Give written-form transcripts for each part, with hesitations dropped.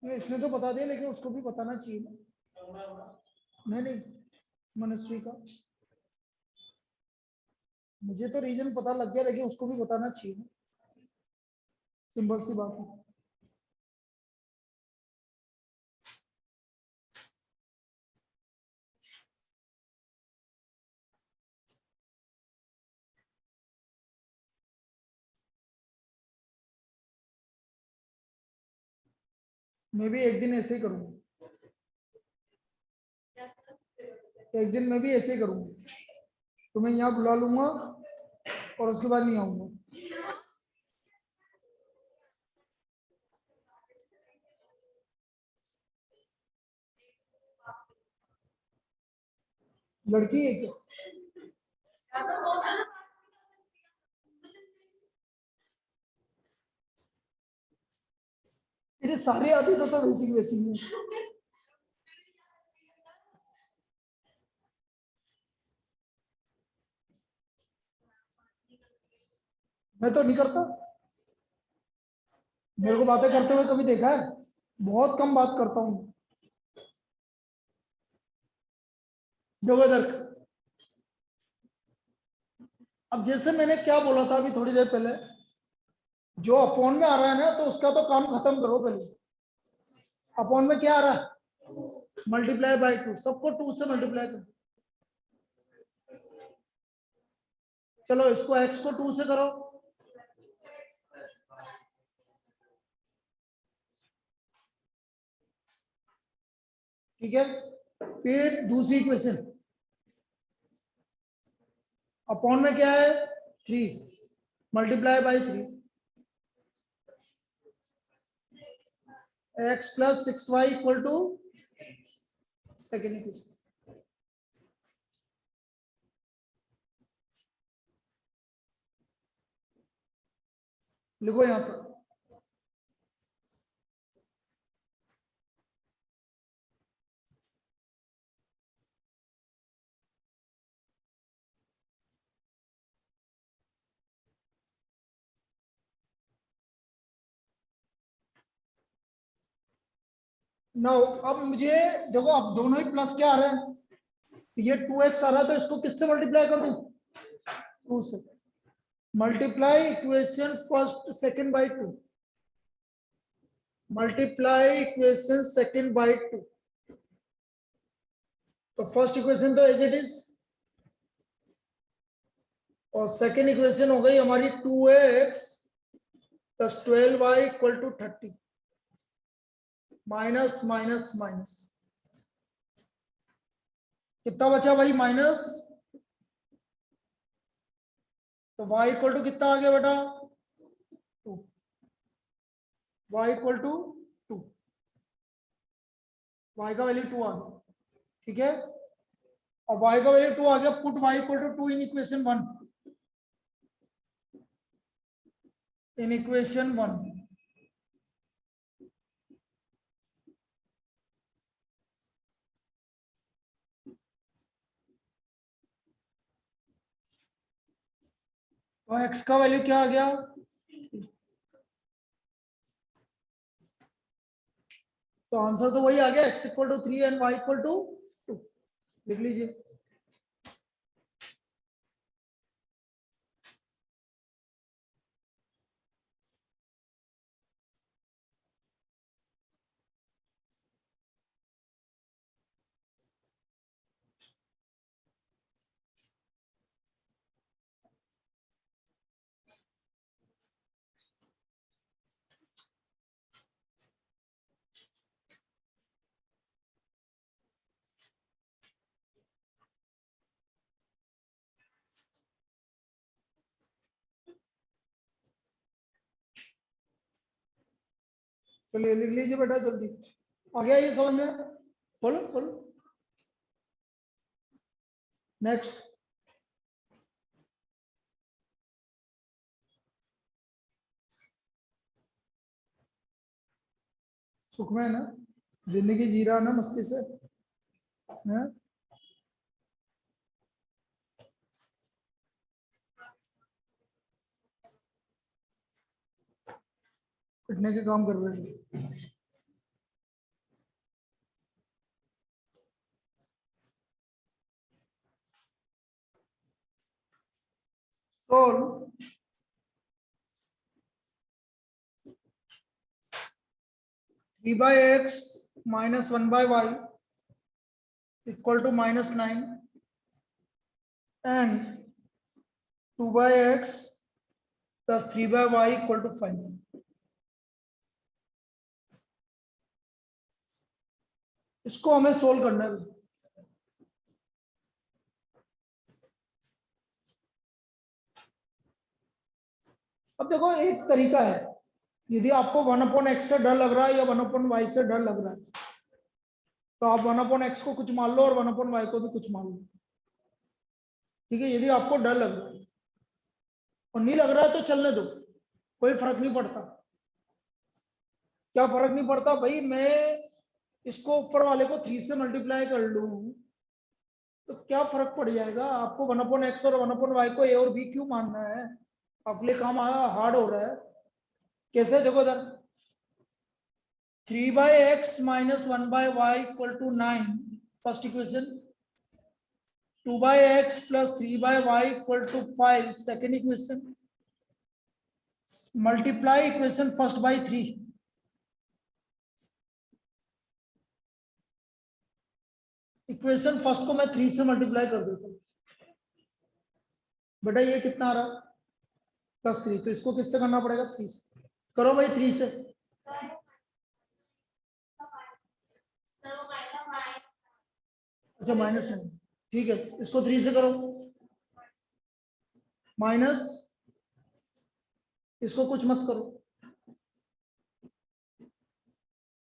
इसने तो बता दिया, लेकिन उसको भी बताना चाहिए ना। नहीं, मनस्वी का मुझे तो रीजन पता लग गया, लेकिन उसको भी बताना चाहिए ना। सिंपल सी बात है। मैं भी एक दिन ऐसे ही करूंगा, एक दिन मैं भी ऐसे ही करूंगा। तो मैं यहाँ बुला लूंगा और उसके बाद नहीं आऊंगा। लड़की है क्या? तेरे सारे आदत तो वैसी की वैसी है। मैं तो नहीं करता। मेरे को बातें करते हुए कभी देखा है? बहुत कम बात करता हूँ। देखो इधर, अब जैसे मैंने क्या बोला था अभी थोड़ी देर पहले, जो अपॉन में आ रहा है ना, तो उसका तो काम खत्म करो पहले। अपॉन में क्या आ रहा है? मल्टीप्लाई बाय 2, सबको 2 से मल्टीप्लाई करो। चलो इसको x को 2 से करो। ठीक है, फिर दूसरी इक्वेशन, अपॉन में क्या है? 3, multiply by 3, x plus 6y equal to second equation. लिखो यहां पर। नाउ अब मुझे देखो, अब दोनों ही प्लस क्या आ रहे हैं? ये 2x आ रहा है, तो इसको किससे मल्टीप्लाई कर दूं? 2 से। Multiply equation first second by 2, multiply equation second by 2। तो फर्स्ट इक्वेशन तो एज इट इज, और सेकंड इक्वेशन हो गई हमारी 2x plus 12y equal to 30, minus minus minus, कितना बचा भाई? माइनस। तो y इक्वल टू कितना आ गया बेटा? 2। y इक्वल टू 2, y का वैल्यू 2 आ गया। ठीक है, अब y का वैल्यू 2 आ गया, put y equal to 2 in equation 1, in equation 1। तो x का वैल्यू क्या आ गया? तो आंसर तो वही आ गया, x equal to 3 and y equal to 2। लिख लीजिए। चलिए लिख लीजिए बेटा जल्दी। आ गया ये समझ में? बोलो बोलो। नेक्स्ट। सुख में है ना? जिंदगी जी रहा ना मस्ती से? है? पिटने के काम कर रहे हैं। Solve 3/x minus 1/y equal to -9 and 2/x plus 3/y equal to 5. इसको हमें सोल्व करना है। अब देखो एक तरीका है, यदि आपको 1/x से डर लग रहा है या 1/y से डर लग रहा है तो आप 1/x को कुछ मान लो और 1/y को भी कुछ मान लो, ठीक है। यदि आपको डर लग रहा है और नहीं लग रहा है तो चलने दो, कोई फर्क नहीं पड़ता। क्या फर्क नहीं पड़ता भाई, मैं इसको ऊपर वाले को 3 से मल्टीप्लाई कर लूं तो क्या फर्क पड़ जाएगा। आपको 1/x और 1/y को a और b क्यों मानना है, आपके लिए काम हार्ड हो रहा है। कैसे, देखो इधर 3/x minus 1/y equal to 9 first equation, 2/x plus 3/y equal to 5 second equation, multiply equation first by 3। Equation first को मैं 3 से मल्टीप्लाई कर देता हूँ, बेटा ये कितना आ रहा +3, तो इसको किससे करना पड़ेगा 3 से। करो भाई 3 से, अच्छा -9, ठीक है। इसको 3 से करो, माइनस, इसको कुछ मत करो,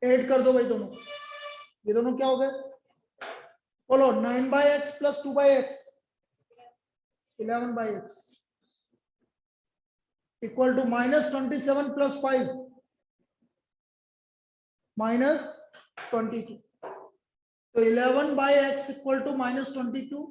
ऐड कर दो भाई दोनों, ये दोनों क्या हो गए, बोलो 9/x plus 2/x 11/x equal to -27 plus 5 -22, तो 11/x equal to -22,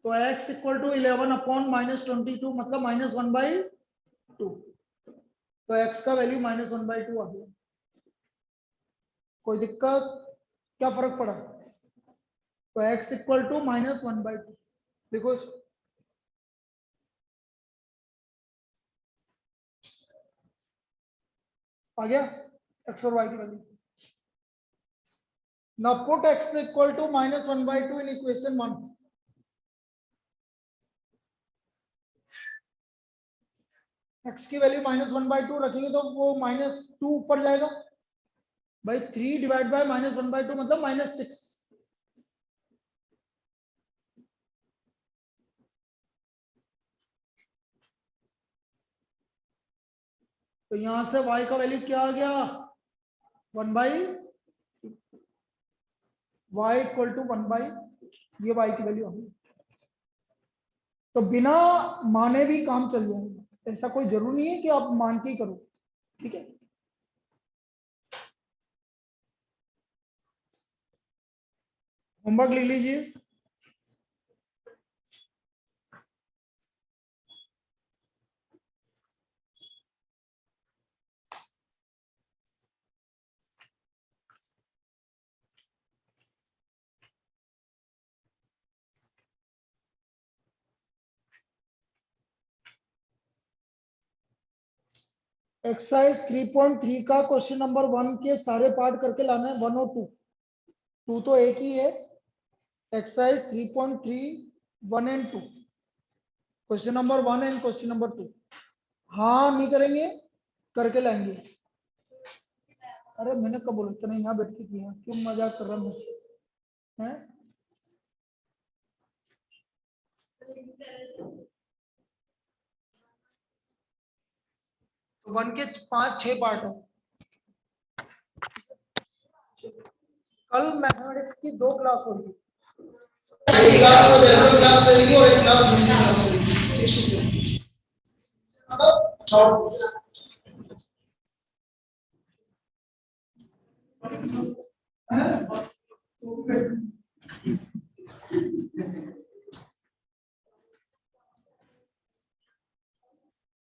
तो x equal to 11 अपॉन -22 मतलब -1/2, तो x का वैल्यू -1/2 आ गया। कोई दिक्कत, क्या फर्क पड़ा, तो x इक्वल टू -1/2, देखो आ गया x और y की value. Now put x equal to -1/2 in equation 1। x की वैल्यू -1/2 रखेंगे तो वो -2 ऊपर जाएगा भाई, 3 डिवाइड बाय -1/2 मतलब -6। तो यहां से y का वैल्यू क्या आ गया 1/, y इक्वल टू 1/, ये y की वैल्यू आ गई। तो बिना माने भी काम चल जाएगा, ऐसा कोई जरूरी नहीं है कि आप मान के ही करो, ठीक है। होमवर्क ले लीजिए। एक्सरसाइज 3.3 का क्वेश्चन नंबर 1 के सारे पार्ट करके लाना है, 1 और 2 तो एक ही है। Exercise 3.3 1 and 2, question number 1 and question number 2। हाँ नहीं करेंगे, करके लाएंगे। अरे मैंने कब बोला इतना यहाँ बैठ के किया, क्यों मजाक कर रहा मुझसे हैं। तो 1 के 5-6 पार्ट है। कल मैथमेटिक्स की 2 क्लास होगी, एक क्लास तो जनरल क्लास रहेगी और एक क्लास दूसरी क्लास रहेगी।